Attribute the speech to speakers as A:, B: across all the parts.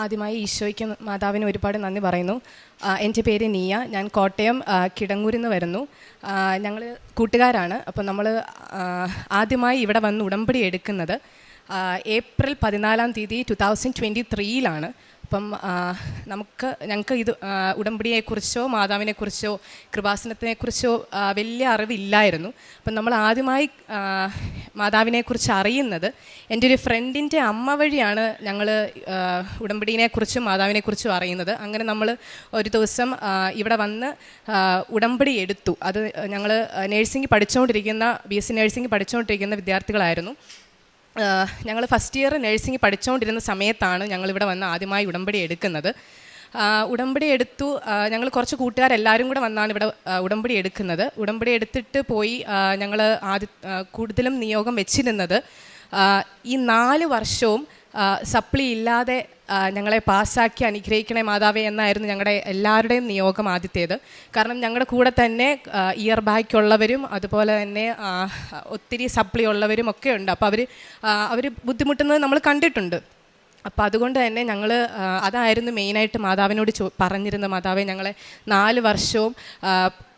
A: ആദ്യമായി ഈശോയ്ക്ക് മാതാവിന് ഒരുപാട് നന്ദി പറയുന്നു. എൻ്റെ പേര് നീയ, ഞാൻ കോട്ടയം കിടങ്ങൂരിൽ നിന്ന് വരുന്നു. ഞങ്ങൾ കൂട്ടുകാരാണ്. അപ്പോൾ നമ്മൾ ആദ്യമായി ഇവിടെ വന്ന് ഉടമ്പടി എടുക്കുന്നത് ഏപ്രിൽ 14 2023 അപ്പം ഞങ്ങൾക്ക് ഇത് ഉടമ്പടിയെക്കുറിച്ചോ മാതാവിനെക്കുറിച്ചോ കൃപാസനത്തിനെക്കുറിച്ചോ വലിയ അറിവില്ലായിരുന്നു. അപ്പം നമ്മൾ ആദ്യമായി മാതാവിനെക്കുറിച്ച് അറിയുന്നത് എൻ്റെ ഒരു ഫ്രണ്ടിൻ്റെ അമ്മ വഴിയാണ്. ഞങ്ങൾ ഉടമ്പടിയെക്കുറിച്ചും മാതാവിനെക്കുറിച്ചും അറിയുന്നത്. അങ്ങനെ നമ്മൾ ഒരു ദിവസം ഇവിടെ വന്ന് ഉടമ്പടി എടുത്തു. അത് ഞങ്ങൾ നേഴ്സിംഗ് പഠിച്ചുകൊണ്ടിരിക്കുന്ന BSc നേഴ്സിംഗ് പഠിച്ചുകൊണ്ടിരിക്കുന്ന വിദ്യാർത്ഥികളായിരുന്നു. ഞങ്ങൾ ഫസ്റ്റ് ഇയർ നഴ്സിംഗ് പഠിച്ചുകൊണ്ടിരുന്ന സമയത്താണ് ഞങ്ങളിവിടെ വന്ന് ആദ്യമായി ഉടമ്പടി എടുക്കുന്നത്. ഉടമ്പടി എടുത്തു. ഞങ്ങൾ കുറച്ച് കൂട്ടുകാരെല്ലാവരും കൂടെ വന്നാണ് ഇവിടെ ഉടമ്പടി എടുക്കുന്നത്. ഉടമ്പടി എടുത്തിട്ട് പോയി ഞങ്ങൾ കൂടുതലും നിയോഗം വെച്ചിരുന്നത് ഈ 4 വർഷവും സപ്ലി ഇല്ലാതെ ഞങ്ങളെ പാസ്സാക്കി അനുഗ്രഹിക്കണേ മാതാവേ എന്നായിരുന്നു ഞങ്ങളുടെ എല്ലാവരുടെയും നിയോഗം ആദ്യത്തേത്. കാരണം ഞങ്ങളുടെ കൂടെ തന്നെ ഇയർ ബാക്കുള്ളവരും അതുപോലെ തന്നെ ഒത്തിരി സപ്ലി ഉള്ളവരും ഒക്കെ ഉണ്ട്. അപ്പോൾ അവർ ബുദ്ധിമുട്ടുന്നത് നമ്മൾ കണ്ടിട്ടുണ്ട്. അപ്പോൾ അതുകൊണ്ട് തന്നെ ഞങ്ങൾ അതായിരുന്നു മെയിനായിട്ട് മാതാവിനോട് പറഞ്ഞിരുന്നത്. മാതാവേ, ഞങ്ങളെ 4 വർഷവും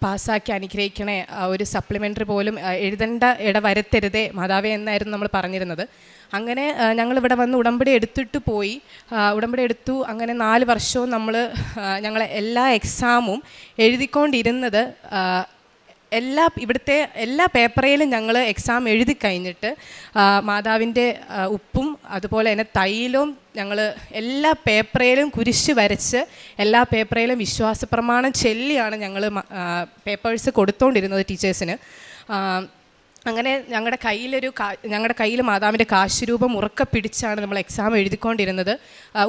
A: പാസ്സാക്കി അനുഗ്രഹിക്കണേ, ഒരു സപ്ലിമെൻ്ററി പോലും എഴുതേണ്ട ഇടവരുത്തരുതേ മാതാവേ എന്നായിരുന്നു നമ്മൾ പറഞ്ഞിരുന്നത്. അങ്ങനെ ഞങ്ങളിവിടെ വന്ന് ഉടമ്പടി എടുത്തിട്ട് പോയി. ഉടമ്പടി എടുത്തു. അങ്ങനെ 4 വർഷവും ഞങ്ങളെ എല്ലാ എക്സാമും എഴുതിക്കൊണ്ടിരുന്നത് ഇവിടുത്തെ എല്ലാ പേപ്പറിലും ഞങ്ങൾ എക്സാം എഴുതി കഴിഞ്ഞിട്ട് മാതാവിൻ്റെ ഉപ്പും അതുപോലെ തന്നെ തൈലവും ഞങ്ങൾ എല്ലാ പേപ്പറിലും കുരിശ് വരച്ച് എല്ലാ പേപ്പറിലും വിശ്വാസ പ്രമാണം ചൊല്ലിയാണ് ഞങ്ങൾ പേപ്പേഴ്സ് കൊടുത്തുകൊണ്ടിരുന്നത് ടീച്ചേഴ്സിന്. അങ്ങനെ ഞങ്ങളുടെ കയ്യിൽ മാതാവിൻ്റെ കാശുരൂപം ഉറക്കെ പിടിച്ചാണ് നമ്മൾ എക്സാം എഴുതിക്കൊണ്ടിരുന്നത്.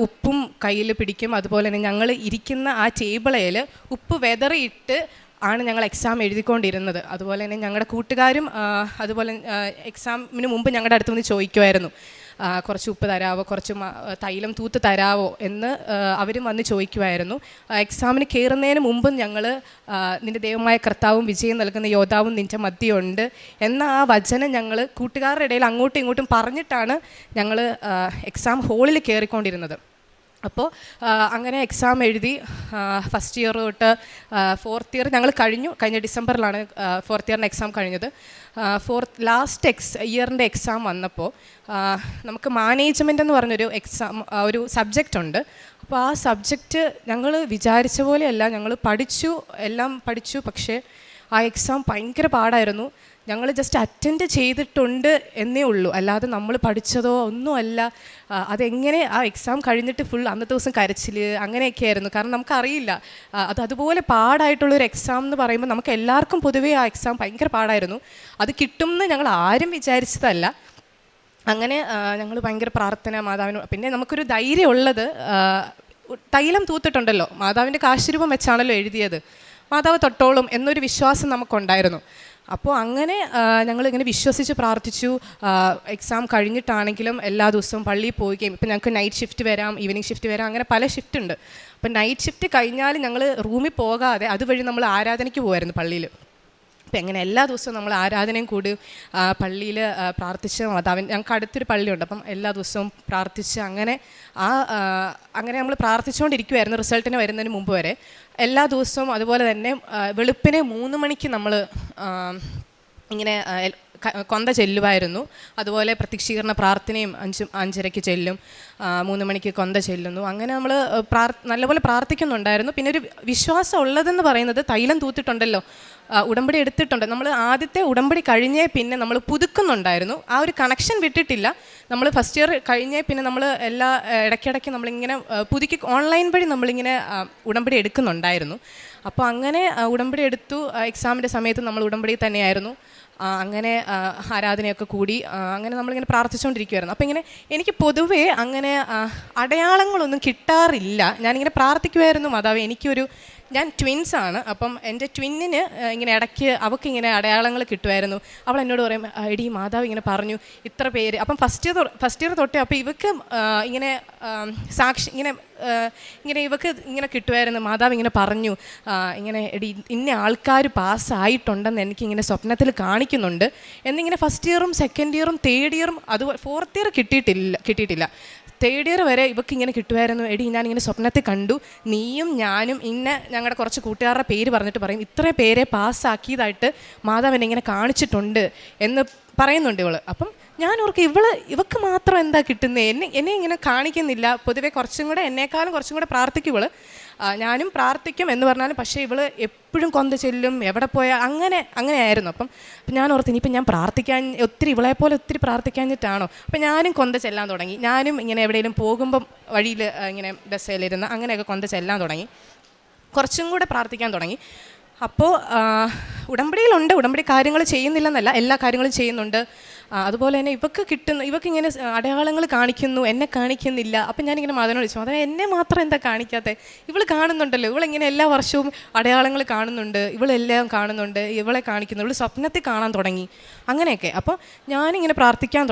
A: ഉപ്പും കയ്യിൽ പിടിക്കും. അതുപോലെ തന്നെ ഞങ്ങൾ ഇരിക്കുന്ന ആ ടേബിളിൽ ഉപ്പ് വെതറിയിട്ട് ആണ് ഞങ്ങൾ എക്സാം എഴുതിക്കൊണ്ടിരുന്നത്. അതുപോലെ തന്നെ ഞങ്ങളുടെ കൂട്ടുകാരും അതുപോലെ എക്സാമിന് മുമ്പ് ഞങ്ങളുടെ അടുത്ത് വന്ന് ചോദിക്കുമായിരുന്നു, കുറച്ച് ഉപ്പ് തരാവോ, കുറച്ച് തൈലം തൂത്ത് തരാവോ എന്ന് അവരും വന്ന് ചോദിക്കുമായിരുന്നു. എക്സാമിന് കയറുന്നതിന് മുമ്പും ഞങ്ങൾ നിൻ്റെ ദൈവമായ കർത്താവും വിജയം നൽകുന്ന യോദ്ധാവും നിൻ്റെ മധ്യയുണ്ട് എന്ന ആ വചനം ഞങ്ങൾ കൂട്ടുകാരുടെ ഇടയിൽ അങ്ങോട്ടും ഇങ്ങോട്ടും പറഞ്ഞിട്ടാണ് ഞങ്ങൾ എക്സാം ഹാളിൽ കയറിക്കൊണ്ടിരുന്നത്. അപ്പോൾ അങ്ങനെ എക്സാം എഴുതി ഫസ്റ്റ് ഇയർ തൊട്ട് 4th ഇയർ ഞങ്ങൾ കഴിഞ്ഞ ഡിസംബറിലാണ് 4th ഇയറിൻ്റെ എക്സാം കഴിഞ്ഞത്. ലാസ്റ്റ് ഇയറിൻ്റെ എക്സാം വന്നപ്പോൾ നമുക്ക് മാനേജ്മെൻ്റ് എന്ന് പറഞ്ഞൊരു ഒരു സബ്ജക്റ്റ് ഉണ്ട്. അപ്പോൾ ആ സബ്ജക്റ്റ് ഞങ്ങൾ വിചാരിച്ച പോലെയല്ല. ഞങ്ങൾ എല്ലാം പഠിച്ചു. പക്ഷേ ആ എക്സാം ഭയങ്കര പാടായിരുന്നു. ഞങ്ങൾ ജസ്റ്റ് അറ്റൻഡ് ചെയ്തിട്ടുണ്ട് എന്നേ ഉള്ളൂ, അല്ലാതെ നമ്മൾ പഠിച്ചതോ ഒന്നുമല്ല. അതെങ്ങനെ ആ എക്സാം കഴിഞ്ഞിട്ട് ഫുൾ അന്നത്തെ ദിവസം കരച്ചിൽ അങ്ങനെയൊക്കെ ആയിരുന്നു. കാരണം നമുക്കറിയില്ല, അതുപോലെ പാടായിട്ടുള്ളൊരു എക്സാം എന്ന് പറയുമ്പോൾ നമുക്ക് എല്ലാവർക്കും പൊതുവേ ആ എക്സാം ഭയങ്കര പാടായിരുന്നു. അത് കിട്ടുമെന്ന് ഞങ്ങൾ ആരും വിചാരിച്ചതല്ല. അങ്ങനെ ഞങ്ങൾ ഭയങ്കര പ്രാർത്ഥന മാതാവിന്. പിന്നെ നമുക്കൊരു ധൈര്യം ഉള്ളത്, തൈലം തൂത്തിട്ടുണ്ടല്ലോ, മാതാവിൻ്റെ കാശുരൂപം വെച്ചാണല്ലോ എഴുതിയത്, മാതാവ് തൊട്ടോളും എന്നൊരു വിശ്വാസം നമുക്കുണ്ടായിരുന്നു. അപ്പോൾ അങ്ങനെ ഞങ്ങളിങ്ങനെ വിശ്വസിച്ച് പ്രാർത്ഥിച്ചു. എക്സാം കഴിഞ്ഞിട്ടാണെങ്കിലും എല്ലാ ദിവസവും പള്ളിയിൽ പോവുകയും, ഇപ്പം ഞങ്ങൾക്ക് നൈറ്റ് ഷിഫ്റ്റ് വരാം, ഈവനിങ് ഷിഫ്റ്റ് വരാം, അങ്ങനെ പല ഷിഫ്റ്റ് ഉണ്ട്. അപ്പം നൈറ്റ് ഷിഫ്റ്റ് കഴിഞ്ഞാൽ ഞങ്ങൾ റൂമിൽ പോകാതെ അതുവഴി നമ്മൾ ആരാധനയ്ക്ക് പോകുമായിരുന്നു പള്ളിയിൽ. അപ്പം എങ്ങനെ എല്ലാ ദിവസവും നമ്മൾ ആരാധനയും കൂടി പള്ളിയിൽ പ്രാർത്ഥിച്ച് ഞങ്ങൾക്ക് അടുത്തൊരു പള്ളിയുണ്ട്. അപ്പം എല്ലാ ദിവസവും പ്രാർത്ഥിച്ച് അങ്ങനെ നമ്മൾ പ്രാർത്ഥിച്ചുകൊണ്ടിരിക്കുമായിരുന്നു റിസൾട്ടിന് വരുന്നതിന് മുമ്പ് വരെ എല്ലാ ദിവസവും. അതുപോലെ തന്നെ വെളുപ്പിനെ 3 മണിക്ക് നമ്മൾ ഇങ്ങനെ കൊന്ത ചെല്ലുമായിരുന്നു. അതുപോലെ പ്രത്യക്ഷീകരണ പ്രാർത്ഥനയും 5:30 ചെല്ലും, 3 മണിക്ക് കൊന്ത ചെല്ലുന്നു. അങ്ങനെ നമ്മൾ നല്ലപോലെ പ്രാർത്ഥിക്കുന്നുണ്ടായിരുന്നു. പിന്നെ ഒരു വിശ്വാസം ഉള്ളതെന്ന് പറയുന്നത് തൈലം തൂത്തിട്ടുണ്ടല്ലോ, ഉടമ്പടി എടുത്തിട്ടുണ്ട്. നമ്മൾ ആദ്യത്തെ ഉടമ്പടി കഴിഞ്ഞേ പിന്നെ നമ്മൾ പുതുക്കുന്നുണ്ടായിരുന്നു. ആ ഒരു കണക്ഷൻ വിട്ടിട്ടില്ല. നമ്മൾ ഫസ്റ്റ് ഇയർ കഴിഞ്ഞേ പിന്നെ നമ്മൾ ഇടയ്ക്കിടയ്ക്ക് നമ്മളിങ്ങനെ പുതുക്കി ഓൺലൈൻ വഴി നമ്മളിങ്ങനെ ഉടമ്പടി എടുക്കുന്നുണ്ടായിരുന്നു. അപ്പോൾ അങ്ങനെ ഉടമ്പടി എടുത്തു. എക്സാമിൻ്റെ സമയത്ത് നമ്മൾ ഉടമ്പടി തന്നെയായിരുന്നു. അങ്ങനെ ആരാധനയൊക്കെ കൂടി അങ്ങനെ നമ്മളിങ്ങനെ പ്രാർത്ഥിച്ചുകൊണ്ടിരിക്കുമായിരുന്നു. അപ്പോൾ ഇങ്ങനെ എനിക്ക് പൊതുവേ അങ്ങനെ അടയാളങ്ങളൊന്നും കിട്ടാറില്ല. ഞാനിങ്ങനെ പ്രാർത്ഥിക്കുമായിരുന്നു, മാതാവേ ഞാൻ ട്വിൻസാണ്. അപ്പം എൻ്റെ ട്വിന്നിന് ഇങ്ങനെ ഇടയ്ക്ക് അവൾക്കിങ്ങനെ അടയാളങ്ങൾ കിട്ടുമായിരുന്നു. അവൾ എന്നോട് പറയും, എടി മാതാവ് ഇങ്ങനെ പറഞ്ഞു ഇത്ര പേര്. അപ്പം ഫസ്റ്റ് ഇയർ തൊട്ടേ അപ്പോൾ ഇവക്ക് ഇങ്ങനെ സാക്ഷി ഇങ്ങനെ ഇവക്ക് ഇങ്ങനെ കിട്ടുമായിരുന്നു. മാതാവ് ഇങ്ങനെ പറഞ്ഞു, ഇങ്ങനെ എടി ഇന്ന ആൾക്കാർ പാസ്സായിട്ടുണ്ടെന്ന് എനിക്കിങ്ങനെ സ്വപ്നത്തിൽ കാണിക്കുന്നുണ്ട് എന്നിങ്ങനെ. ഫസ്റ്റ് ഇയറും സെക്കൻഡ് ഇയറും തേർഡ് ഇയറും അതുപോലെ 4th ഇയർ കിട്ടിയിട്ടില്ല. തേർഡ് ഇയർ വരെ ഇവർക്ക് ഇങ്ങനെ കിട്ടുമായിരുന്നു, എടി ഞാനിങ്ങനെ സ്വപ്നത്തിൽ കണ്ടു, നീയും ഞാനും ഞങ്ങളുടെ കുറച്ച് കൂട്ടുകാരുടെ പേര് പറഞ്ഞിട്ട് പറയും, ഇത്രയും പേരെ പാസ്സാക്കിയതായിട്ട് മാതാവ് എന്നെ ഇങ്ങനെ കാണിച്ചിട്ടുണ്ട് എന്ന് പറയുന്നുണ്ട് ഇവള്. അപ്പം ഞാൻ ഓർക്ക് ഇവക്ക് മാത്രം എന്താ കിട്ടുന്നത്, എന്നെ ഇങ്ങനെ കാണിക്കുന്നില്ല. പൊതുവെ കുറച്ചും കൂടെ എന്നേക്കാളും കുറച്ചും കൂടെ പ്രാർത്ഥിക്കും ഇവള്, ഞാനും പ്രാർത്ഥിക്കും എന്ന് പറഞ്ഞാലും, പക്ഷേ ഇവള് എപ്പോഴും കൊന്ത ചെല്ലും, എവിടെ പോയാൽ അങ്ങനെയായിരുന്നു. അപ്പം ഞാൻ ഓർത്ത് ഇനിയിപ്പം ഞാൻ പ്രാർത്ഥിക്കാൻ ഇവളെപ്പോലെ ഒത്തിരി പ്രാർത്ഥിക്കാഞ്ഞിട്ടാണോ. അപ്പം ഞാനും കൊന്ത ചെല്ലാൻ തുടങ്ങി. ഞാനും ഇങ്ങനെ എവിടെയെങ്കിലും പോകുമ്പം വഴിയിൽ ഇങ്ങനെ ബസ്സിലിരുന്ന് അങ്ങനെയൊക്കെ കൊന്ത ചെല്ലാൻ തുടങ്ങി, കുറച്ചും കൂടെ പ്രാർത്ഥിക്കാൻ തുടങ്ങി. അപ്പോൾ ഉടമ്പടി കാര്യങ്ങൾ ചെയ്യുന്നില്ലെന്നല്ല, എല്ലാ കാര്യങ്ങളും ചെയ്യുന്നുണ്ട്. അതുപോലെ തന്നെ ഇവക്ക് ഇങ്ങനെ അടയാളങ്ങൾ കാണിക്കുന്നു, എന്നെ കാണിക്കുന്നില്ല. അപ്പം ഞാനിങ്ങനെ മാതാവിനോട് ചോദിച്ചു, മാതാവ് എന്നെ മാത്രം എന്താ കാണിക്കാത്തത്, ഇവൾ കാണുന്നുണ്ടല്ലോ, ഇവളിങ്ങനെ എല്ലാ വർഷവും അടയാളങ്ങൾ കാണുന്നുണ്ട്, ഇവളെല്ലാം കാണുന്നുണ്ട്, ഇവളെ കാണിക്കുന്നു, ഇവൾ സ്വപ്നത്തിൽ കാണാൻ തുടങ്ങി അങ്ങനെയൊക്കെ. അപ്പോൾ ഞാനിങ്ങനെ പ്രാർത്ഥിക്കാൻ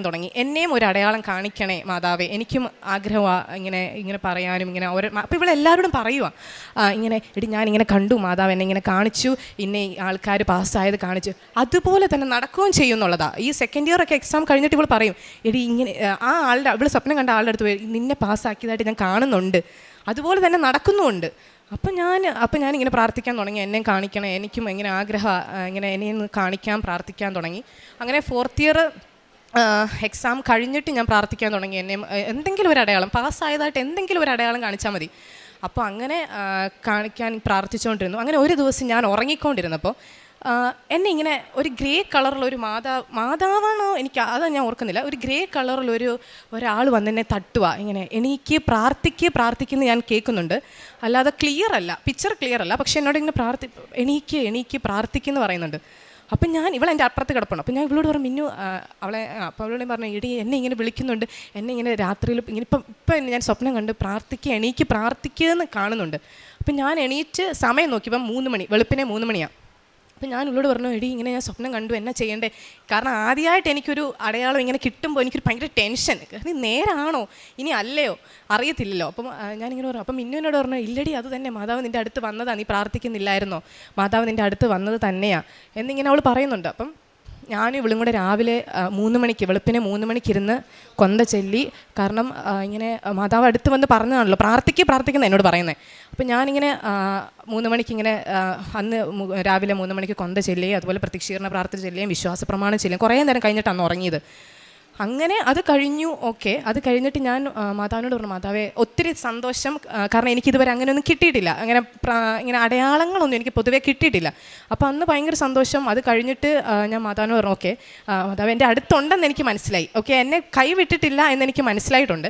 A: തുടങ്ങി, എന്നെയും ഒരു അടയാളം കാണിക്കണേ മാതാവേ, എനിക്കും ആഗ്രഹമാണ് ഇങ്ങനെ പറയാനും ഇങ്ങനെ ഓരോ. അപ്പോൾ ഇവളെല്ലാവരോടും പറയുക ഇങ്ങനെ, എടി ഞാനിങ്ങനെ കണ്ടു മാതാവ് എന്നെ ഇങ്ങനെ കാണിച്ചു, ഇന്നെ ആൾക്കാർ പാസ്സായത് കാണിച്ചു, അതുപോലെ തന്നെ നടക്കുകയും ചെയ്യുന്നുള്ളതാണ്. ഈ സെക്കൻഡ് ഇയർ ഒക്കെ എക്സാം കഴിഞ്ഞിട്ട് ഇവൾ പറയും, എടി ഇങ്ങനെ ഇവൾ സ്വപ്നം കണ്ട ആളുടെ അടുത്ത് പോയി നിന്നെ പാസ്സാക്കിയതായിട്ട് ഞാൻ കാണുന്നുണ്ട്, അതുപോലെ തന്നെ നടക്കുന്നുമുണ്ട്. അപ്പം ഞാനിങ്ങനെ പ്രാർത്ഥിക്കാൻ തുടങ്ങി, എന്നെ കാണിക്കണേ, എനിക്കും ഇങ്ങനെ ആഗ്രഹം, ഇങ്ങനെ എന്നെ ഒന്ന് കാണിക്കാൻ പ്രാർത്ഥിക്കാൻ തുടങ്ങി. അങ്ങനെ ഫോർത്ത് ഇയർ എക്സാം കഴിഞ്ഞിട്ട് ഞാൻ പ്രാർത്ഥിക്കാൻ തുടങ്ങി, എന്നെ എന്തെങ്കിലും ഒരു അടയാളം, പാസ്സായതായിട്ട് എന്തെങ്കിലും ഒരു അടയാളം കാണിച്ചാൽ മതി. അപ്പോൾ അങ്ങനെ കാണിക്കാൻ പ്രാർത്ഥിച്ചുകൊണ്ടിരുന്നു. അങ്ങനെ ഒരു ദിവസം ഞാൻ ഉറങ്ങിക്കൊണ്ടിരുന്നപ്പോൾ എന്നെ ഇങ്ങനെ ഒരു ഗ്രേ കളറിലൊരു മാതാവാണോ അതാ ഞാൻ ഓർക്കുന്നില്ല, ഒരു ഗ്രേ കളറിലൊരു ഒരാൾ വന്നെന്നെ തട്ടുക, ഇങ്ങനെ എനിക്ക് പ്രാർത്ഥിക്കുന്ന ഞാൻ കേൾക്കുന്നുണ്ട്, അല്ലാതെ പിക്ചർ ക്ലിയർ അല്ല, പക്ഷെ എന്നോട് ഇങ്ങനെ എണീക്ക് പ്രാർത്ഥിക്കുന്നു പറയുന്നുണ്ട്. അപ്പം ഇവളെ എൻ്റെ അപ്പുറത്ത് കിടപ്പണം. അപ്പം ഞാൻ ഇവളോട് പറഞ്ഞു, മിന്നു അപ്പോൾ അവളോട് പറഞ്ഞു, ഇടി എന്നെ ഇങ്ങനെ വിളിക്കുന്നുണ്ട്, എന്നെ ഇങ്ങനെ രാത്രിയിൽ ഇങ്ങനെ ഇപ്പം ഞാൻ സ്വപ്നം കണ്ട് എണീക്ക് പ്രാർത്ഥിക്കുമെന്ന് കാണുന്നുണ്ട്. അപ്പം ഞാൻ എണീറ്റ് സമയം നോക്കിയപ്പം 3 മണി, വെളുപ്പിനെ 3 മണിയാണ്. അപ്പം ഞാൻ ഇവളോട് പറഞ്ഞു, എടി ഇങ്ങനെ ഞാൻ സ്വപ്നം കണ്ടു, എന്നാ ചെയ്യണ്ടേ, കാരണം ആദ്യമായിട്ട് എനിക്കൊരു അടയാളം ഇങ്ങനെ കിട്ടുമ്പോൾ എനിക്കൊരു ഭയങ്കര ടെൻഷൻ, നീ നേരാണോ ഇനി അല്ലയോ അറിയത്തില്ലല്ലോ. അപ്പം ഞാനിങ്ങനെ പറഞ്ഞു. അപ്പം മിന്നുവിനോട് പറഞ്ഞു, ഇല്ലടി അത് തന്നെ, മാതാവ് നിൻ്റെ അടുത്ത് വന്നതാണ്, നീ പ്രാർത്ഥിക്കുന്നില്ലായിരുന്നോ, മാതാവ് നിൻ്റെ അടുത്ത് വന്നത് തന്നെയാണ് എന്നിങ്ങനെ അവൾ പറയുന്നുണ്ട്. അപ്പം ഞാനും ഇവളും കൂടെ രാവിലെ 3 മണിക്ക്, വെളുപ്പിനെ 3 മണിക്കിരുന്ന് കൊന്ത ചൊല്ലി. കാരണം ഇങ്ങനെ മാതാവ് അടുത്ത് വന്ന് പറഞ്ഞതാണല്ലോ, പ്രാർത്ഥിക്കുന്ന എന്നോട് പറയുന്നത്. അപ്പം ഞാനിങ്ങനെ 3 മണിക്കിങ്ങനെ അന്ന് രാവിലെ 3 മണിക്ക് കൊന്ത ചൊല്ലുകയും അതുപോലെ പ്രത്യക്ഷീകരണ പ്രാർത്ഥന ചൊല്ലുകയും വിശ്വാസ പ്രമാണം ചൊല്ലുകയും കുറേ നേരം കഴിഞ്ഞിട്ടാണ് ഉറങ്ങിയത്. അങ്ങനെ അത് കഴിഞ്ഞു. ഓക്കെ, അത് കഴിഞ്ഞിട്ട് ഞാൻ മാതാവിനോട് പറഞ്ഞു, മാതാവേ ഒത്തിരി സന്തോഷം, കാരണം എനിക്കിതുവരെ അങ്ങനെയൊന്നും കിട്ടിയിട്ടില്ല, ഇങ്ങനെ അടയാളങ്ങളൊന്നും എനിക്ക് പൊതുവേ കിട്ടിയിട്ടില്ല. അപ്പോൾ അന്ന് ഭയങ്കര സന്തോഷം. അത് കഴിഞ്ഞിട്ട് ഞാൻ മാതാവിനോട് പറഞ്ഞു, ഓക്കെ മാതാവ് എൻ്റെ അടുത്തുണ്ടെന്ന് എനിക്ക് മനസ്സിലായി, ഓക്കെ എന്നെ കൈവിട്ടിട്ടില്ല എന്നെനിക്ക് മനസ്സിലായിട്ടുണ്ട്,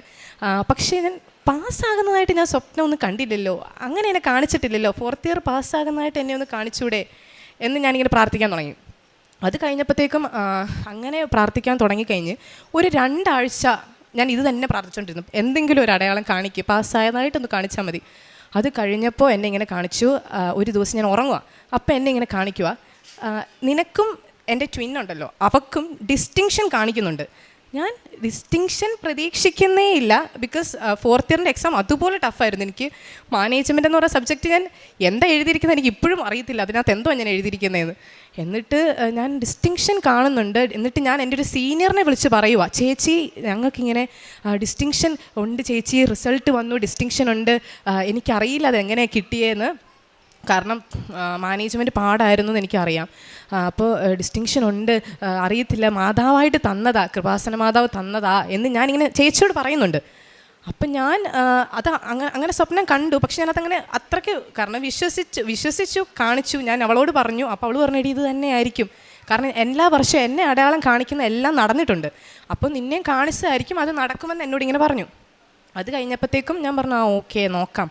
A: പക്ഷേ ഞാൻ പാസ്സാകുന്നതായിട്ട് ഞാൻ സ്വപ്നം ഒന്നും കണ്ടില്ലല്ലോ, അങ്ങനെ എന്നെ കാണിച്ചിട്ടില്ലല്ലോ, ഫോർത്ത് ഇയർ പാസ്സാകുന്നതായിട്ട് എന്നെ ഒന്ന് കാണിച്ചൂടെ എന്ന് ഞാനിങ്ങനെ പ്രാർത്ഥിക്കാൻ തുടങ്ങി. അത് കഴിഞ്ഞപ്പോഴത്തേക്കും അങ്ങനെ പ്രാർത്ഥിക്കാൻ തുടങ്ങിക്കഴിഞ്ഞ് ഒരു 2 ആഴ്ച ഞാൻ ഇത് തന്നെ പ്രാർത്ഥിച്ചുകൊണ്ടിരുന്നു, എന്തെങ്കിലും ഒരു അടയാളം കാണിക്കുക, പാസ്സായതായിട്ടൊന്ന് കാണിച്ചാൽ മതി. അത് കഴിഞ്ഞപ്പോൾ എന്നെ ഇങ്ങനെ കാണിച്ചു. ഒരു ദിവസം ഞാൻ ഉറങ്ങുക, അപ്പോൾ എന്നെ ഇങ്ങനെ കാണിക്കുക, നിനക്കും എൻ്റെ ട്വിൻ ഉണ്ടല്ലോ അവക്കും ഡിസ്റ്റിങ്ഷൻ കാണിക്കുന്നുണ്ട്. ഞാൻ ഡിസ്റ്റിങ്ഷൻ പ്രതീക്ഷിക്കുന്നേ ഇല്ല, ബിക്കോസ് ഫോർത്ത് ഇയറിൻ്റെ എക്സാം അതുപോലെ ടഫായിരുന്നു. എനിക്ക് മാനേജ്മെൻ്റ് എന്ന് പറയുന്ന സബ്ജക്റ്റ് ഞാൻ എന്താ എഴുതിയിരിക്കുന്നത് എനിക്ക് ഇപ്പോഴും അറിയത്തില്ല, അതിനകത്ത് എന്തോ ഞാൻ എഴുതിയിരിക്കുന്നതെന്ന്. എന്നിട്ട് ഞാൻ ഡിസ്റ്റിങ്ഷൻ കാണുന്നുണ്ട്. എന്നിട്ട് ഞാൻ എൻ്റെ ഒരു സീനിയറിനെ വിളിച്ച് പറയുക, ചേച്ചി ഞങ്ങൾക്കിങ്ങനെ ഡിസ്റ്റിങ്ഷൻ ഉണ്ട് ചേച്ചി, റിസൾട്ട് വന്നു, ഡിസ്റ്റിങ്ഷൻ ഉണ്ട്, എനിക്കറിയില്ല അതെങ്ങനെയാണ് കിട്ടിയതെന്ന്, കാരണം മാനേജ്മെൻറ്റ് പാടായിരുന്നു എന്ന് എനിക്കറിയാം. അപ്പോൾ ഡിസ്റ്റിങ്ഷൻ ഉണ്ട്, അറിയത്തില്ല, മാതാവായിട്ട് തന്നതാ, കൃപാസന മാതാവ് തന്നതാ എന്ന് ഞാനിങ്ങനെ ചേച്ചിയോട് പറയുന്നുണ്ട്. അപ്പം ഞാൻ അങ്ങനെ സ്വപ്നം കണ്ടു, പക്ഷെ ഞാനതങ്ങനെ അത്രയ്ക്ക്, കാരണം വിശ്വസിച്ചു കാണിച്ചു. ഞാൻ അവളോട് പറഞ്ഞു. അപ്പോൾ അവൾ പറഞ്ഞു, എടി ഇത് തന്നെ ആയിരിക്കും, കാരണം എല്ലാ വർഷവും എന്നെ അടയാളം കാണിക്കുന്ന എല്ലാം നടന്നിട്ടുണ്ട്, അപ്പോൾ നിന്നെയും കാണിച്ചതായിരിക്കും, അത് നടക്കുമെന്ന് എന്നോട് ഇങ്ങനെ പറഞ്ഞു. അത് കഴിഞ്ഞപ്പോഴത്തേക്കും ഞാൻ പറഞ്ഞു, ഓക്കെ നോക്കാം.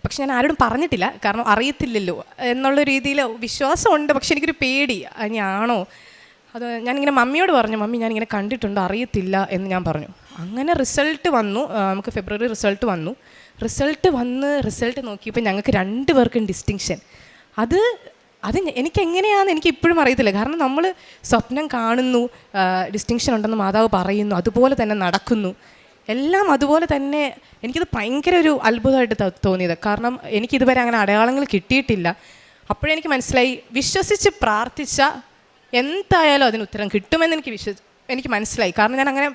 A: പക്ഷെ ഞാൻ ആരോടും പറഞ്ഞിട്ടില്ല, കാരണം അറിയത്തില്ലല്ലോ എന്നുള്ള രീതിയിൽ വിശ്വാസമുണ്ട്, പക്ഷെ എനിക്കൊരു പേടി, ഇനി ആണോ. അത് ഞാനിങ്ങനെ മമ്മിയോട് പറഞ്ഞു, മമ്മി ഞാനിങ്ങനെ കണ്ടിട്ടുണ്ട്, അറിയത്തില്ല എന്ന് ഞാൻ പറഞ്ഞു. അങ്ങനെ റിസൾട്ട് വന്നു, നമുക്ക് ഫെബ്രുവരി റിസൾട്ട് വന്നു. റിസൾട്ട് നോക്കിയപ്പോൾ ഞങ്ങൾക്ക് 2 പേർക്കും ഡിസ്റ്റിങ്ഷൻ. അത് എനിക്കെങ്ങനെയാണെന്ന് എനിക്ക് ഇപ്പോഴും അറിയത്തില്ല, കാരണം നമ്മൾ സ്വപ്നം കാണുന്നു, ഡിസ്റ്റിങ്ഷൻ ഉണ്ടെന്ന് മാതാവ് പറയുന്നു, അതുപോലെ തന്നെ നടക്കുന്നു, എല്ലാം അതുപോലെ തന്നെ. എനിക്കത് ഭയങ്കര ഒരു അത്ഭുതമായിട്ട് തോന്നിയത്, കാരണം എനിക്കിതുവരെ അങ്ങനെ അടയാളങ്ങൾ കിട്ടിയിട്ടില്ല. അപ്പോഴെനിക്ക് മനസ്സിലായി, വിശ്വസിച്ച് പ്രാർത്ഥിച്ച എന്തായാലും അതിന് ഉത്തരം കിട്ടുമെന്ന് എനിക്ക് മനസ്സിലായി. കാരണം ഞാൻ അങ്ങനെ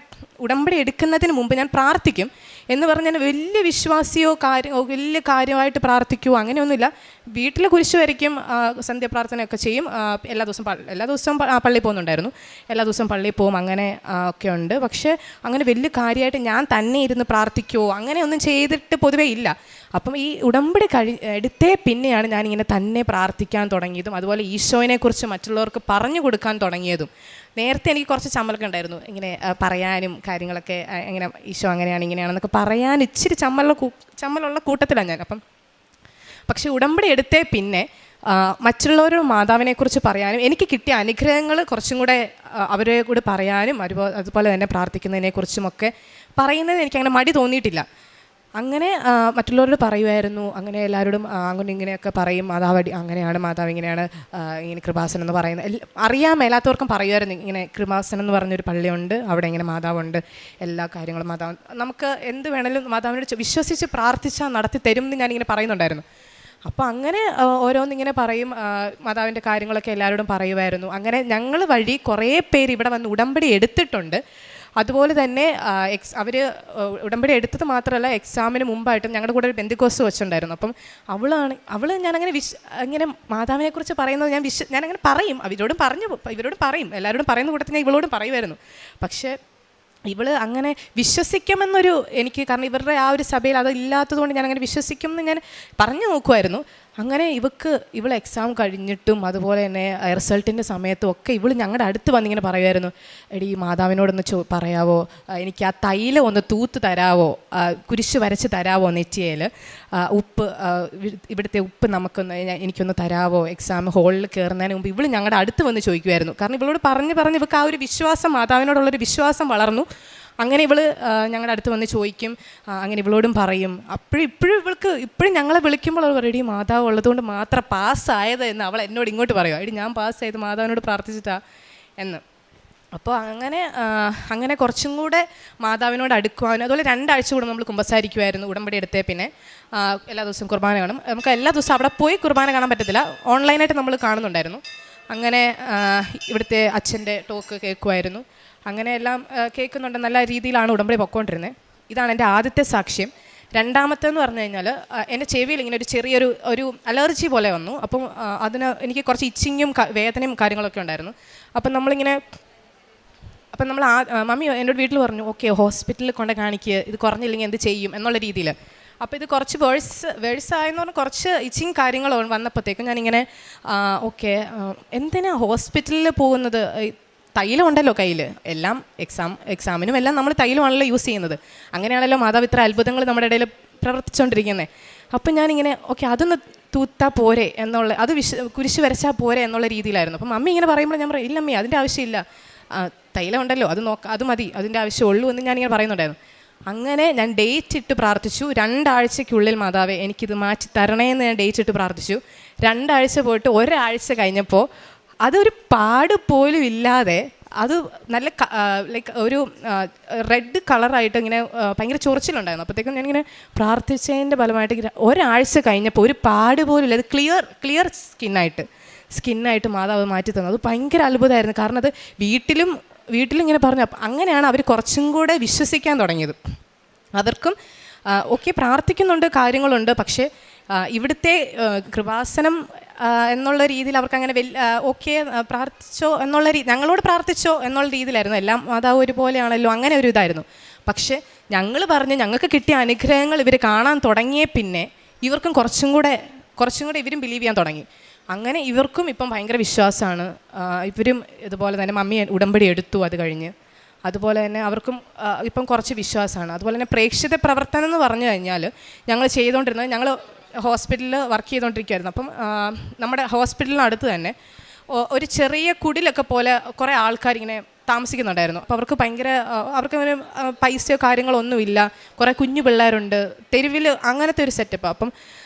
A: ഉടമ്പടി എടുക്കുന്നതിന് മുമ്പ് ഞാൻ പ്രാർത്ഥിക്കും എന്ന് പറഞ്ഞാൽ വലിയ വിശ്വാസിയോ വലിയ കാര്യമായിട്ട് പ്രാർത്ഥിക്കുമോ അങ്ങനെയൊന്നുമില്ല. വീട്ടിൽ കുരിശ് വരയ്ക്കും, സന്ധ്യാപ്രാർത്ഥനയൊക്കെ ചെയ്യും, എല്ലാ ദിവസവും പള്ളിയിൽ പോകുന്നുണ്ടായിരുന്നു, എല്ലാ ദിവസവും പള്ളിയിൽ പോകും, അങ്ങനെ ഒക്കെ ഉണ്ട്. പക്ഷേ അങ്ങനെ വലിയ കാര്യമായിട്ട് ഞാൻ തന്നെ ഇരുന്ന് പ്രാർത്ഥിക്കുമോ അങ്ങനെയൊന്നും ചെയ്തിട്ട് പൊതുവേ ഇല്ല. അപ്പം ഈ ഉടമ്പടി എടുത്തേ പിന്നെയാണ് ഞാനിങ്ങനെ തന്നെ പ്രാർത്ഥിക്കാൻ തുടങ്ങിയതും അതുപോലെ ഈശോയെക്കുറിച്ച് മറ്റുള്ളവർക്ക് പറഞ്ഞു കൊടുക്കാൻ തുടങ്ങിയതും. നേരത്തെ എനിക്ക് കുറച്ച് ചമ്മലൊക്കെ ഉണ്ടായിരുന്നു, ഇങ്ങനെ പറയാനും കാര്യങ്ങളൊക്കെ, ഇങ്ങനെ ഈശോ അങ്ങനെയാണ് ഇങ്ങനെയാണെന്നൊക്കെ പറയാൻ ഇച്ചിരി ചമ്മലുള്ള കൂട്ടത്തിലാണ് ഞാൻ. പക്ഷേ ഉടമ്പടി എടുത്തേ പിന്നെ മറ്റുള്ളവരുടെ മാതാവിനെക്കുറിച്ച് പറയാനും എനിക്ക് കിട്ടിയ അനുഗ്രഹങ്ങൾ കുറച്ചും കൂടെ അവരെ കൂടെ പറയാനും അതുപോലെ തന്നെ പ്രാർത്ഥിക്കുന്നതിനെക്കുറിച്ചുമൊക്കെ പറയുന്നതിന് എനിക്കങ്ങനെ മടി തോന്നിയിട്ടില്ല. അങ്ങനെ മറ്റുള്ളവരോട് പറയുമായിരുന്നു, അങ്ങനെ എല്ലാവരോടും അങ്ങനെ ഇങ്ങനെയൊക്കെ പറയും, മാതാവ് അങ്ങനെയാണ്, മാതാവ് ഇങ്ങനെയാണ്, ഇങ്ങനെ കൃപാസനം എന്ന് പറയുന്നത് അറിയാൻ മേലാത്തവർക്കും പറയുമായിരുന്നു. ഇങ്ങനെ കൃപാസനം എന്ന് പറഞ്ഞൊരു പള്ളിയുണ്ട്, അവിടെ ഇങ്ങനെ മാതാവുണ്ട്, എല്ലാ കാര്യങ്ങളും മാതാവ് നമുക്ക് എന്ത് വേണമെങ്കിലും മാതാവിനോട് വിശ്വസിച്ച് പ്രാർത്ഥിച്ചാൽ നടത്തി തരും എന്ന് ഞാനിങ്ങനെ പറയുന്നുണ്ടായിരുന്നു. അപ്പോൾ അങ്ങനെ ഓരോന്നിങ്ങനെ പറയും, മാതാവിൻ്റെ കാര്യങ്ങളൊക്കെ എല്ലാവരോടും പറയുമായിരുന്നു. അങ്ങനെ ഞങ്ങൾ വഴി കുറേ പേര് ഇവിടെ വന്ന് ഉടമ്പടി എടുത്തിട്ടുണ്ട്. അതുപോലെ തന്നെ അവർ ഉടമ്പടി എടുത്തത് മാത്രമല്ല, എക്സാമിന് മുമ്പായിട്ടും ഞങ്ങളുടെ കൂടെ ഒരു ബെന്തിക്കോസ് വെച്ചിട്ടുണ്ടായിരുന്നു. അപ്പം അവൾ ഞാനങ്ങനെ ഇങ്ങനെ മാതാവിനെക്കുറിച്ച് പറയുന്നത് ഞാനങ്ങനെ പറയും, ഇവരോടും പറയും, എല്ലാവരോടും പറയുന്ന കൂട്ടത്തിൽ ഞാൻ ഇവളോടും പറയുമായിരുന്നു. പക്ഷേ ഇവൾ അങ്ങനെ വിശ്വസിക്കുമെന്നൊരു എനിക്ക്, കാരണം ഇവരുടെ ആ ഒരു സഭയിൽ അത് ഇല്ലാത്തതുകൊണ്ട് ഞാനങ്ങനെ വിശ്വസിക്കുമെന്ന് ഞാൻ പറഞ്ഞു നോക്കുമായിരുന്നു. അങ്ങനെ ഇവൾ എക്സാം കഴിഞ്ഞിട്ടും അതുപോലെ തന്നെ റിസൾട്ടിൻ്റെ സമയത്തും ഒക്കെ ഇവൾ ഞങ്ങളുടെ അടുത്ത് വന്നിങ്ങനെ പറയുമായിരുന്നു, എടി മാതാവിനോടൊന്ന് പറയാവോ, എനിക്ക് ആ തൈലം ഒന്ന് തൂത്ത് തരാവോ, കുരിശ് വരച്ച് തരാവോ, നെറ്റിയേൽ ഉപ്പ്, ഇവിടുത്തെ ഉപ്പ് എനിക്കൊന്ന് തരാവോ, എക്സാം ഹോളിൽ കയറുന്നതിന് മുമ്പ് ഇവൾ ഞങ്ങളുടെ അടുത്ത് വന്ന് ചോദിക്കുമായിരുന്നു. കാരണം ഇവളോട് പറഞ്ഞ് ഇവൾക്ക് ആ ഒരു വിശ്വാസം, മാതാവിനോടുള്ളൊരു വിശ്വാസം വളർന്നു. അങ്ങനെ ഞങ്ങളുടെ അടുത്ത് വന്ന് ചോദിക്കും, അങ്ങനെ ഇവളോടും പറയും. ഇപ്പോഴും ഞങ്ങളെ വിളിക്കുമ്പോൾ അവൾ പറയും, മാതാവ് ഉള്ളതുകൊണ്ട് മാത്രം പാസ്സായത് എന്ന് അവൾ എന്നോട് ഇങ്ങോട്ട് പറയുക, എടി ഞാൻ പാസ്സായത് മാതാവിനോട് പ്രാർത്ഥിച്ചിട്ടാ എന്ന്. അപ്പോൾ അങ്ങനെ കുറച്ചും കൂടെ മാതാവിനോട് അടുക്കുവാനും, അതുപോലെ 2 ആഴ്ച കൂടെ നമ്മൾ കുമ്പസാരിക്കുമായിരുന്നു ഉടമ്പടി എടുത്തേ പിന്നെ. എല്ലാ ദിവസവും കുർബാന കാണും. നമുക്ക് എല്ലാ ദിവസവും അവിടെ പോയി കുർബാന കാണാൻ പറ്റത്തില്ല, ഓൺലൈനായിട്ട് നമ്മൾ കാണുന്നുണ്ടായിരുന്നു. അങ്ങനെ ഇവിടുത്തെ അച്ഛൻ്റെ ടോക്ക് കേൾക്കുമായിരുന്നു. അങ്ങനെ എല്ലാം കേൾക്കുന്നുണ്ട്, നല്ല രീതിയിലാണ് ഉടമ്പടി പൊയ്ക്കൊണ്ടിരുന്നത്. ഇതാണ് എൻ്റെ ആദ്യത്തെ സാക്ഷ്യം. രണ്ടാമത്തെന്ന് പറഞ്ഞു കഴിഞ്ഞാൽ എൻ്റെ ചെവിയിൽ ഇങ്ങനെ ഒരു ചെറിയൊരു അലർജി പോലെ വന്നു. അപ്പം അതിന് എനിക്ക് കുറച്ച് ഇച്ചിങ്ങും വേദനയും കാര്യങ്ങളൊക്കെ ഉണ്ടായിരുന്നു. അപ്പം നമ്മൾ മമ്മി എന്നോട് വീട്ടിൽ പറഞ്ഞു, ഓക്കെ ഹോസ്പിറ്റലിൽ കൊണ്ട് കാണിക്കുക, ഇത് കുറഞ്ഞില്ലെങ്കിൽ എന്ത് ചെയ്യും എന്നുള്ള രീതിയിൽ. അപ്പോൾ ഇത് കുറച്ച് വേഴ്സായെന്ന് പറഞ്ഞാൽ കുറച്ച് ഇച്ചിങ് കാര്യങ്ങൾ വന്നപ്പോഴത്തേക്കും ഞാനിങ്ങനെ ഓക്കെ എന്തിനാ ഹോസ്പിറ്റലിൽ പോകുന്നത്, തൈലം ഉണ്ടല്ലോ കയ്യിൽ, എല്ലാം എക്സാമിനും എല്ലാം നമ്മൾ തൈലമാണല്ലോ യൂസ് ചെയ്യുന്നത്. അങ്ങനെയാണല്ലോ മാതാവ് ഇത്ര അത്ഭുതങ്ങൾ നമ്മുടെ ഇടയിൽ പ്രവർത്തിച്ചുകൊണ്ടിരിക്കുന്നത്. അപ്പം ഞാനിങ്ങനെ ഓക്കെ അതൊന്ന് തൂത്താൽ പോരെ അത് കുരിശ് വരച്ചാൽ പോരെ എന്നുള്ള രീതിയിലായിരുന്നു. അപ്പം മമ്മി ഇങ്ങനെ പറയുമ്പോൾ ഞാൻ പറയും, ഇല്ലമ്മി അതിൻ്റെ ആവശ്യമില്ല, തൈലം ഉണ്ടല്ലോ അത് മതി, അതിൻ്റെ ആവശ്യമുള്ളൂ എന്ന് ഞാനിങ്ങനെ പറയുന്നുണ്ടായിരുന്നു. അങ്ങനെ ഞാൻ ഡേറ്റ് ഇട്ട് പ്രാർത്ഥിച്ചു. 2 ആഴ്ചയ്ക്കുള്ളിൽ മാതാവേ എനിക്കിത് മാറ്റി തരണേന്ന് ഞാൻ ഡേറ്റ് ഇട്ട് പ്രാർത്ഥിച്ചു. 2 ആഴ്ച പോയിട്ട് 1 ആഴ്ച കഴിഞ്ഞപ്പോൾ അതൊരു പാട് പോലും ഇല്ലാതെ അത് നല്ല ലൈക്ക് ഒരു റെഡ് കളറായിട്ട് ഇങ്ങനെ ഭയങ്കര ചൊറിച്ചിലുണ്ടായിരുന്നു. അപ്പോഴത്തേക്കും ഞാനിങ്ങനെ പ്രാർത്ഥിച്ചതിൻ്റെ ഫലമായിട്ട് 1 ആഴ്ച കഴിഞ്ഞപ്പോൾ ഒരു പാട് പോലും ഇല്ല, അത് ക്ലിയർ സ്കിന്നായിട്ട് മാതാവ് മാറ്റി തന്നു. അത് ഭയങ്കര അത്ഭുതമായിരുന്നു. കാരണം അത് വീട്ടിലിങ്ങനെ പറഞ്ഞു. അങ്ങനെയാണ് അവർ കുറച്ചും കൂടെ വിശ്വസിക്കാൻ തുടങ്ങിയത്. അവർക്കും ഓക്കെ പ്രാർത്ഥിക്കുന്നുണ്ട്, കാര്യങ്ങളുണ്ട്, പക്ഷേ ഇവിടുത്തെ കൃപാസനം എന്നുള്ള രീതിയിൽ അവർക്കങ്ങനെ ഓക്കെ പ്രാർത്ഥിച്ചോ എന്നുള്ള ഞങ്ങളോട് പ്രാർത്ഥിച്ചോ എന്നുള്ള രീതിയിലായിരുന്നു. എല്ലാം മാതാവ് ഒരുപോലെയാണല്ലോ, അങ്ങനെ ഒരു ഇതായിരുന്നു. പക്ഷേ ഞങ്ങൾ പറഞ്ഞ് ഞങ്ങൾക്ക് കിട്ടിയ അനുഗ്രഹങ്ങൾ ഇവർ കാണാൻ തുടങ്ങിയ പിന്നെ ഇവർക്കും കുറച്ചും കൂടെ ഇവരും ബിലീവ് ചെയ്യാൻ തുടങ്ങി. അങ്ങനെ ഇവർക്കും ഇപ്പം ഭയങ്കര വിശ്വാസമാണ്. ഇവരും ഇതുപോലെ തന്നെ മമ്മി ഉടമ്പടി എടുത്തു അത് കഴിഞ്ഞ്. അതുപോലെ തന്നെ അവർക്കും ഇപ്പം കുറച്ച് വിശ്വാസമാണ്. അതുപോലെ തന്നെ പ്രേക്ഷിത പ്രവർത്തനം എന്ന് പറഞ്ഞു കഴിഞ്ഞാൽ ഞങ്ങൾ ചെയ്തുകൊണ്ടിരുന്നത്, ഞങ്ങൾ ഹോസ്പിറ്റലിൽ വർക്ക് ചെയ്തുകൊണ്ടിരിക്കുകയായിരുന്നു. അപ്പം നമ്മുടെ ഹോസ്പിറ്റലിനടുത്ത് തന്നെ ഒരു ചെറിയ കുടിലൊക്കെ പോലെ കുറേ ആൾക്കാരിങ്ങനെ താമസിക്കുന്നുണ്ടായിരുന്നു. അപ്പോൾ അവർക്ക് അങ്ങനെ പൈസയോ കാര്യങ്ങളോ ഒന്നുമില്ല, കുറേ കുഞ്ഞു പിള്ളേരുണ്ട്, തെരുവിൽ അങ്ങനത്തെ ഒരു സെറ്റപ്പ്. അപ്പം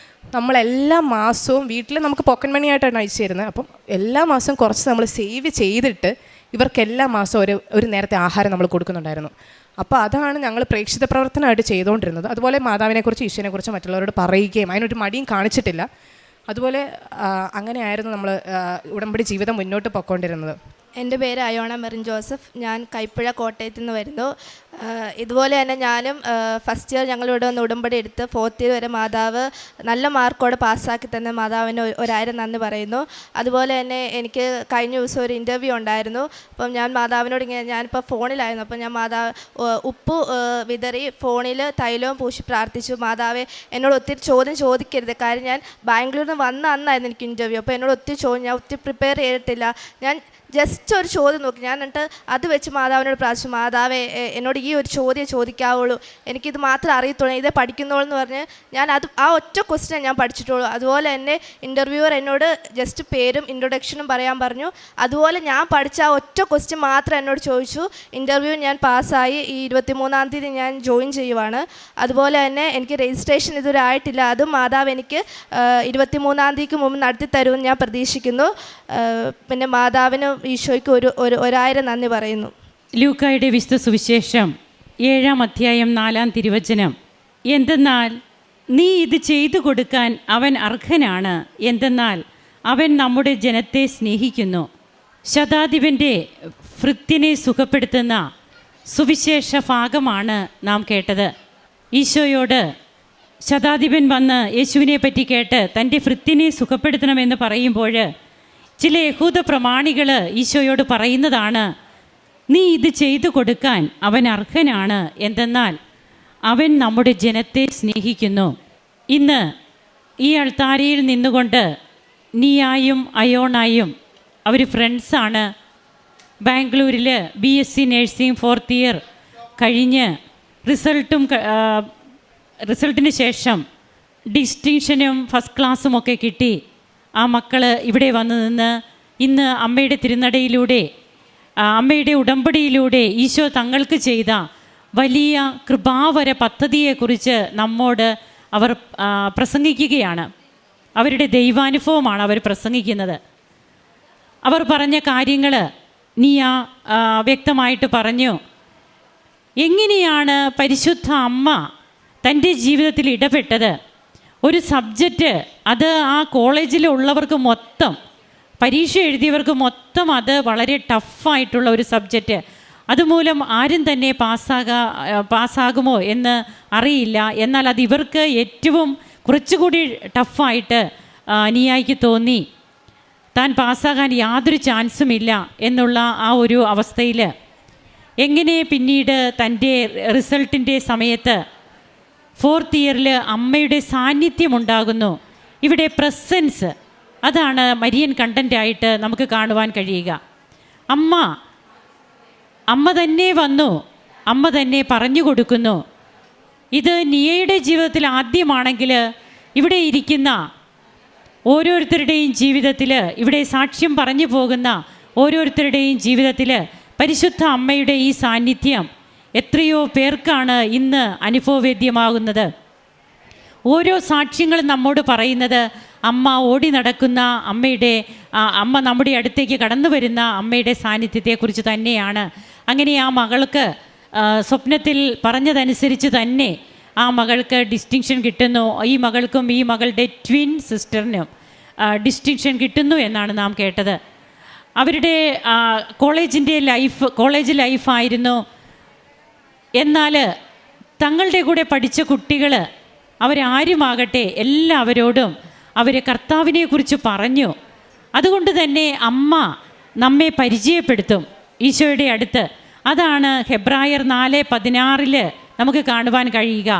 A: നമ്മളെല്ലാ മാസവും വീട്ടിൽ നമുക്ക് പോക്കറ്റ് മണി ആയിട്ടാണ് അയച്ചു തരുന്നത്. അപ്പം എല്ലാ മാസവും കുറച്ച് നമ്മൾ സേവ് ചെയ്തിട്ട് ഇവർക്ക് എല്ലാ മാസവും ഒരു നേരത്തെ ആഹാരം നമ്മൾ കൊടുക്കുന്നുണ്ടായിരുന്നു. അപ്പോൾ അതാണ് ഞങ്ങൾ പ്രേക്ഷിത പ്രവർത്തനമായിട്ട് ചെയ്തുകൊണ്ടിരുന്നത്. അതുപോലെ മാതാവിനെക്കുറിച്ച് ഈശോനെക്കുറിച്ച് മറ്റുള്ളവരോട് പറയുകയും അതിനൊരു മടിയും കാണിച്ചിട്ടില്ല. അതുപോലെ അങ്ങനെയായിരുന്നു നമ്മൾ ഉടമ്പടി ജീവിതം മുന്നോട്ട് പോയിക്കൊണ്ടിരുന്നത്.
B: എൻ്റെ പേര് അയോണ മെറിൻ ജോസഫ്. ഞാൻ കൈപ്പുഴ കോട്ടയത്തു നിന്ന് വരുന്നു. ഇതുപോലെ തന്നെ ഞാനും ഫസ്റ്റ് ഇയർ ഞങ്ങളിവിടെ വന്ന് ഉടമ്പടി എടുത്ത് 4th ഇയർ വരെ മാതാവ് നല്ല മാർക്കോടെ പാസ്സാക്കി തന്ന മാതാവിന് 1000 നന്ദി പറയുന്നു. അതുപോലെ തന്നെ എനിക്ക് കഴിഞ്ഞ ദിവസം ഒരു ഇൻ്റർവ്യൂ ഉണ്ടായിരുന്നു. അപ്പം ഞാൻ മാതാവിനോട് ഇങ്ങനെ, ഞാനിപ്പോൾ ഫോണിലായിരുന്നു, അപ്പം ഞാൻ ഉപ്പ് വിതറി ഫോണിൽ തൈലവും പൂശി പ്രാർത്ഥിച്ചു. മാതാവെ എന്നോട് ഒത്തിരി ചോദ്യം ചോദിക്കരുത്, കാര്യം ഞാൻ ബാംഗ്ലൂരിൽ നിന്ന് വന്ന അന്നായിരുന്നു എനിക്ക് ഇൻ്റർവ്യൂ. അപ്പോൾ എന്നോട് ഒത്തിരി ചോദ്യം, ഞാൻ ഒത്തിരി പ്രിപ്പയർ ചെയ്തിട്ടില്ല, ഞാൻ ജസ്റ്റ് ഒരു ചോദ്യം നോക്കി. ഞാൻ എന്നിട്ട് അത് വെച്ച് മാതാവിനോട് പ്രാർത്ഥിച്ചു, മാതാവേ എന്നോട് ഈ ഒരു ചോദ്യം ചോദിക്കാവുള്ളൂ, എനിക്കിത് മാത്രമേ അറിയത്തുള്ളൂ, ഇതേ പഠിക്കുന്നുള്ളൂ എന്ന് പറഞ്ഞ് ഞാൻ ആ ഒറ്റ ക്വസ്റ്റ്യൻ ഞാൻ പഠിച്ചിട്ടുള്ളൂ. അതുപോലെ തന്നെ ഇൻ്റർവ്യൂവർ എന്നോട് ജസ്റ്റ് പേരും ഇൻട്രൊഡക്ഷനും പറയാൻ പറഞ്ഞു. അതുപോലെ ഞാൻ പഠിച്ച ആ ഒറ്റ ക്വസ്റ്റ്യൻ മാത്രം എന്നോട് ചോദിച്ചു. ഇൻ്റർവ്യൂ ഞാൻ പാസ്സായി. ഈ 23-ാം തീയതി ഞാൻ ജോയിൻ ചെയ്യുവാണ്. അതുപോലെ തന്നെ എനിക്ക് രജിസ്ട്രേഷൻ ഇതുവരെ ആയിട്ടില്ല, അതും മാതാവ് എനിക്ക് 23-ാം തീയതിക്ക് മുമ്പ് നടത്തി തരുമെന്ന് ഞാൻ പ്രതീക്ഷിക്കുന്നു. പിന്നെ മാതാവിന് ഈശോയ്ക്ക് ഒരു 1000 നന്ദി പറയുന്നു.
C: ലൂക്കായുടെ വിശുദ്ധ സുവിശേഷം 7-ാം അധ്യായം 4-ാം തിരുവചനം. എന്തെന്നാൽ നീ ഇത് ചെയ്തു കൊടുക്കാൻ അവൻ അർഹനാണ്, എന്തെന്നാൽ അവൻ നമ്മുടെ ജനത്തെ സ്നേഹിക്കുന്നു. ശതാധിപൻ്റെ ഭൃത്യനെ സുഖപ്പെടുത്തുന്ന സുവിശേഷ ഭാഗമാണ് നാം കേട്ടത്. ഈശോയോട് ശതാധിപൻ വന്ന് യേശുവിനെ പറ്റി കേട്ട് തൻ്റെ ഭൃത്യനെ സുഖപ്പെടുത്തണമെന്ന് പറയുമ്പോൾ ചില യഹൂദ പ്രമാണികൾ ഈശോയോട് പറയുന്നതാണ്, നീ ഇത് ചെയ്തു കൊടുക്കാൻ അവൻ അർഹനാണ്, എന്തെന്നാൽ അവൻ നമ്മുടെ ജനത്തെ സ്നേഹിക്കുന്നു. ഇന്ന് ഈ അൾത്താരയിൽ നിന്നുകൊണ്ട് നീയായും അയോണായും അവർ ഫ്രണ്ട്സാണ്. ബാംഗ്ലൂരിൽ BSc നഴ്സിംഗ് 4th ഇയർ കഴിഞ്ഞ് റിസൾട്ടിന് ശേഷം ഡിസ്റ്റിങ്ഷനും ഫസ്റ്റ് ക്ലാസ്സും ഒക്കെ കിട്ടി. ആ മക്കൾ ഇവിടെ വന്നു നിന്ന് ഇന്ന് അമ്മയുടെ തിരുനടയിലൂടെ, അമ്മയുടെ ഉടമ്പടിയിലൂടെ ഈശോ തങ്ങൾക്ക് ചെയ്ത വലിയ കൃപാവര പദ്ധതിയെക്കുറിച്ച് നമ്മോട് അവർ പ്രസംഗിക്കുകയാണ്. അവരുടെ ദൈവാനുഭവമാണ് അവർ പ്രസംഗിക്കുന്നത്. അവർ പറഞ്ഞ കാര്യങ്ങൾ നീ വ്യക്തമായിട്ട് പറഞ്ഞു. എങ്ങനെയാണ് പരിശുദ്ധ അമ്മ തൻ്റെ ജീവിതത്തിൽ ഇടപെട്ടത്? ഒരു സബ്ജക്റ്റ്, അത് ആ കോളേജിലുള്ളവർക്ക് മൊത്തം, പരീക്ഷ എഴുതിയവർക്ക് മൊത്തം അത് വളരെ ടഫായിട്ടുള്ള ഒരു സബ്ജക്റ്റ്. അതുമൂലം ആരും തന്നെ പാസ്സാകുമോ എന്ന് അറിയില്ല. എന്നാൽ അത് ഇവർക്ക് ഏറ്റവും കുറച്ചുകൂടി ടഫായിട്ട് നീയായിക്ക് തോന്നി. താൻ പാസ്സാകാൻ യാതൊരു ചാൻസുമില്ല എന്നുള്ള ആ ഒരു അവസ്ഥയിൽ എങ്ങനെ പിന്നീട് തൻ്റെ റിസൾട്ടിൻ്റെ സമയത്ത് 4th ഇയറിൽ അമ്മയുടെ സാന്നിധ്യം ഉണ്ടാകുന്നു. ഇവിടെ പ്രസൻസ്, അതാണ് മരിയൻ കണ്ടൻ്റായിട്ട് നമുക്ക് കാണുവാൻ കഴിയുക. അമ്മ തന്നെ വന്നു, അമ്മ തന്നെ പറഞ്ഞു കൊടുക്കുന്നു. ഇത് നിയയുടെ ജീവിതത്തിൽ ആദ്യമാണെങ്കിൽ ഇവിടെ ഇരിക്കുന്ന ഓരോരുത്തരുടെയും ജീവിതത്തിൽ, ഇവിടെ സാക്ഷ്യം പറഞ്ഞു പോകുന്ന ഓരോരുത്തരുടെയും ജീവിതത്തിൽ പരിശുദ്ധ അമ്മയുടെ ഈ സാന്നിധ്യം എത്രയോ പേർക്കാണ് ഇന്ന് അനുഭവവേദ്യമാകുന്നത്. ഓരോ സാക്ഷ്യങ്ങളും നമ്മോട് പറയുന്നത് അമ്മ ഓടി നടക്കുന്ന അമ്മ നമ്മുടെ അടുത്തേക്ക് കടന്നു വരുന്ന അമ്മയുടെ സാന്നിധ്യത്തെക്കുറിച്ച് തന്നെയാണ്. അങ്ങനെ ആ മകൾക്ക് സ്വപ്നത്തിൽ പറഞ്ഞതനുസരിച്ച് തന്നെ ആ മകൾക്ക് ഡിസ്റ്റിങ്ഷൻ കിട്ടുന്നു. ഈ മകൾക്കും ഈ മകളുടെ ട്വിൻ സിസ്റ്ററിനും ഡിസ്റ്റിങ്ഷൻ കിട്ടുന്നു എന്നാണ് നാം കേട്ടത്. അവരുടെ കോളേജ് ലൈഫായിരുന്നു. എന്നാൽ തങ്ങളുടെ കൂടെ പഠിച്ച കുട്ടികൾ അവരാരുമാകട്ടെ എല്ലാവരോടും അവർ കർത്താവിനെക്കുറിച്ച് പറഞ്ഞു. അതുകൊണ്ട് തന്നെ അമ്മ നമ്മെ പരിചയപ്പെടുത്തും ഈശോയുടെ അടുത്ത്. അതാണ് ഹെബ്രായർ 4:16 നമുക്ക് കാണുവാൻ കഴിയുക.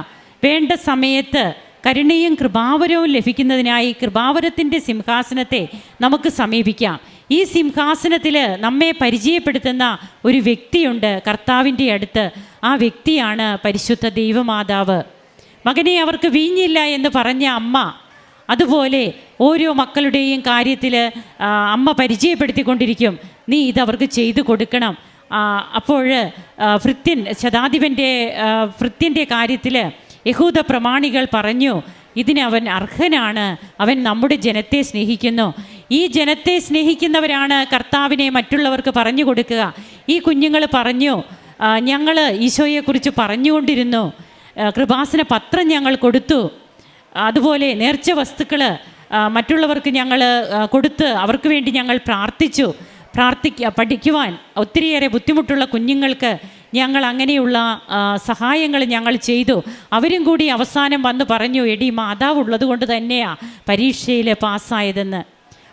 C: വേണ്ട സമയത്ത് കരുണയും കൃപാവരവും ലഭിക്കുന്നതിനായി കൃപാവരത്തിൻ്റെ സിംഹാസനത്തെ നമുക്ക് സമീപിക്കാം. ഈ സിംഹാസനത്തിൽ നമ്മെ പരിചയപ്പെടുത്തുന്ന ഒരു വ്യക്തിയുണ്ട് കർത്താവിൻ്റെ അടുത്ത്. ആ വ്യക്തിയാണ് പരിശുദ്ധ ദൈവമാതാവ്. മകനെ അവർക്ക് വീഞ്ഞില്ല എന്ന് പറഞ്ഞ അമ്മ, അതുപോലെ ഓരോ മക്കളുടെയും കാര്യത്തിൽ അമ്മ പരിചയപ്പെടുത്തിക്കൊണ്ടിരിക്കും. നീ ഇതവർക്ക് ചെയ്തു കൊടുക്കണം. അപ്പോൾ ഭൃത്യൻ്റെ കാര്യത്തിൽ യഹൂദ പ്രമാണികൾ പറഞ്ഞു, ഇതിനവൻ അർഹനാണ്, അവൻ നമ്മുടെ ജനത്തെ സ്നേഹിക്കുന്നു. ഈ ജനത്തെ സ്നേഹിക്കുന്നവരാണ് കർത്താവിനെ മറ്റുള്ളവർക്ക് പറഞ്ഞു കൊടുക്കുക. ഈ കുഞ്ഞുങ്ങൾ പറഞ്ഞു, ഞങ്ങൾ ഈശോയെക്കുറിച്ച് പറഞ്ഞുകൊണ്ടിരുന്നു, കൃപാസന പത്രം ഞങ്ങൾ കൊടുത്തു, അതുപോലെ നേർച്ച വസ്തുക്കൾ മറ്റുള്ളവർക്ക് ഞങ്ങൾ കൊടുത്ത് അവർക്ക് വേണ്ടി ഞങ്ങൾ പ്രാർത്ഥിച്ചു. പഠിക്കുവാൻ ഒത്തിരിയേറെ ബുദ്ധിമുട്ടുള്ള കുഞ്ഞുങ്ങൾക്ക് ഞങ്ങൾ അങ്ങനെയുള്ള സഹായങ്ങൾ ഞങ്ങൾ ചെയ്തു. അവരും കൂടി അവസാനം വന്ന് പറഞ്ഞു, എടി മാതാവ് ഉള്ളത് കൊണ്ട് തന്നെയാണ് പരീക്ഷയിൽ പാസ്സായതെന്ന്.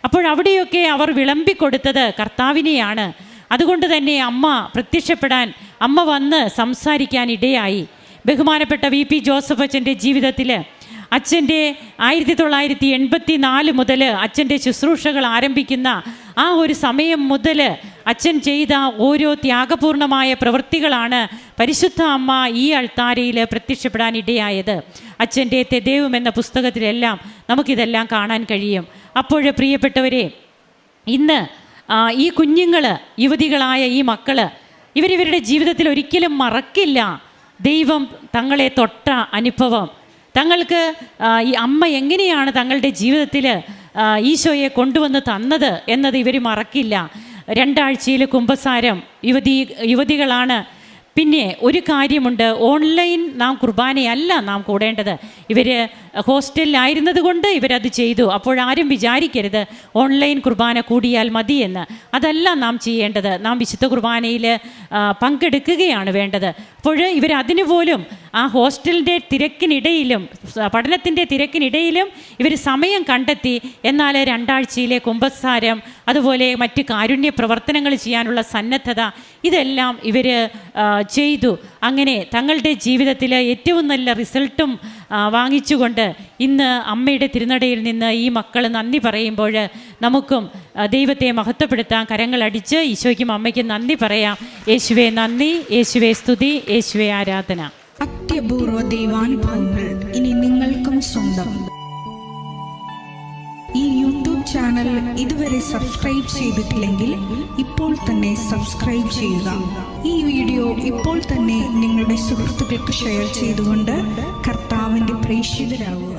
C: അപ്പോഴവിടെയൊക്കെ അവർ വിളമ്പിക്കൊടുത്തത് കർത്താവിനെയാണ്. അതുകൊണ്ട് തന്നെ അമ്മ പ്രത്യക്ഷപ്പെടാൻ, അമ്മ വന്ന് സംസാരിക്കാൻ ഇടയായി. ബഹുമാനപ്പെട്ട VP ജോസഫ് അച്ഛൻ്റെ ജീവിതത്തിൽ അച്ഛൻ്റെ 1984 മുതൽ അച്ഛൻ്റെ ശുശ്രൂഷകൾ ആരംഭിക്കുന്ന ആ ഒരു സമയം മുതൽ അച്ഛൻ ചെയ്ത ഓരോ ത്യാഗപൂർണമായ പ്രവൃത്തികളാണ് പരിശുദ്ധ അമ്മ ഈ അൾത്താരയിൽ പ്രത്യക്ഷപ്പെടാൻ ഇടയായത്. അച്ഛൻ്റെ തെദേവും എന്ന പുസ്തകത്തിലെല്ലാം നമുക്കിതെല്ലാം കാണാൻ കഴിയും. അപ്പോൾ പ്രിയപ്പെട്ടവരെ, ഇന്ന് ഈ കുഞ്ഞുങ്ങൾ, യുവതികളായ ഈ മക്കൾ, ഇവരിവരുടെ ജീവിതത്തിൽ ഒരിക്കലും മറക്കില്ല ദൈവം തങ്ങളെ തൊട്ട അനുഭവം. തങ്ങൾക്ക് ഈ അമ്മ എങ്ങനെയാണ് തങ്ങളുടെ ജീവിതത്തിൽ ഈശോയെ കൊണ്ടുവന്ന് തന്നത് എന്നത് ഇവർ മറക്കില്ല. 2 ആഴ്ചയിൽ കുമ്പസാരം യുവതികളാണ്. പിന്നെ ഒരു കാര്യമുണ്ട്, ഓൺലൈൻ നാം കുർബാനയല്ല നാം കൂടേണ്ടത്. ഇവർ ഹോസ്റ്റലിലായിരുന്നത് കൊണ്ട് ഇവരത് ചെയ്തു. അപ്പോഴാരും വിചാരിക്കരുത് ഓൺലൈൻ കുർബാന കൂടിയാൽ മതിയെന്ന്. അതല്ല നാം ചെയ്യേണ്ടത്. നാം വിശുദ്ധ കുർബാനയിൽ പങ്കെടുക്കുകയാണ് വേണ്ടത്. അപ്പോൾ ഇവരതിനു പോലും ആ ഹോസ്റ്റലിൻ്റെ തിരക്കിനിടയിലും പഠനത്തിൻ്റെ തിരക്കിനിടയിലും ഇവർ സമയം കണ്ടെത്തി. എന്നാൽ 2 ആഴ്ചയിലെ കുമ്പസാരം, അതുപോലെ മറ്റ് കാരുണ്യ പ്രവർത്തനങ്ങൾ ചെയ്യാനുള്ള സന്നദ്ധത, ഇതെല്ലാം ഇവർ ചെയ്തു. അങ്ങനെ തങ്ങളുടെ ജീവിതത്തിൽ ഏറ്റവും നല്ല റിസൾട്ടും വാങ്ങിച്ചുകൊണ്ട് ഇന്ന് അമ്മയുടെ തിരുനടയിൽ നിന്ന് ഈ മക്കൾ നന്ദി പറയുമ്പോൾ നമുക്കും ദൈവത്തെ മഹത്വപ്പെടുത്താൻ കരങ്ങളടിച്ച് ഈശോയ്ക്കും അമ്മയ്ക്കും നന്ദി പറയാം. യേശുവേ നന്ദി, യേശുവേ സ്തുതി, യേശുവേ ആരാധന.
D: അത്യപൂർവ ദൈവാനുഭവങ്ങൾ ഇനി നിങ്ങൾക്കും സ്വന്തം. ഈ യൂട്യൂബ് ചാനൽ ഇതുവരെ സബ്സ്ക്രൈബ് ചെയ്തിട്ടില്ലെങ്കിൽ ഇപ്പോൾ തന്നെ സബ്സ്ക്രൈബ് ചെയ്യുക. ഈ വീഡിയോ ഇപ്പോൾ തന്നെ നിങ്ങളുടെ സുഹൃത്തുക്കൾക്ക് ഷെയർ ചെയ്തുകൊണ്ട് കർത്താവിൻ്റെ പ്രേക്ഷിതരാകുക.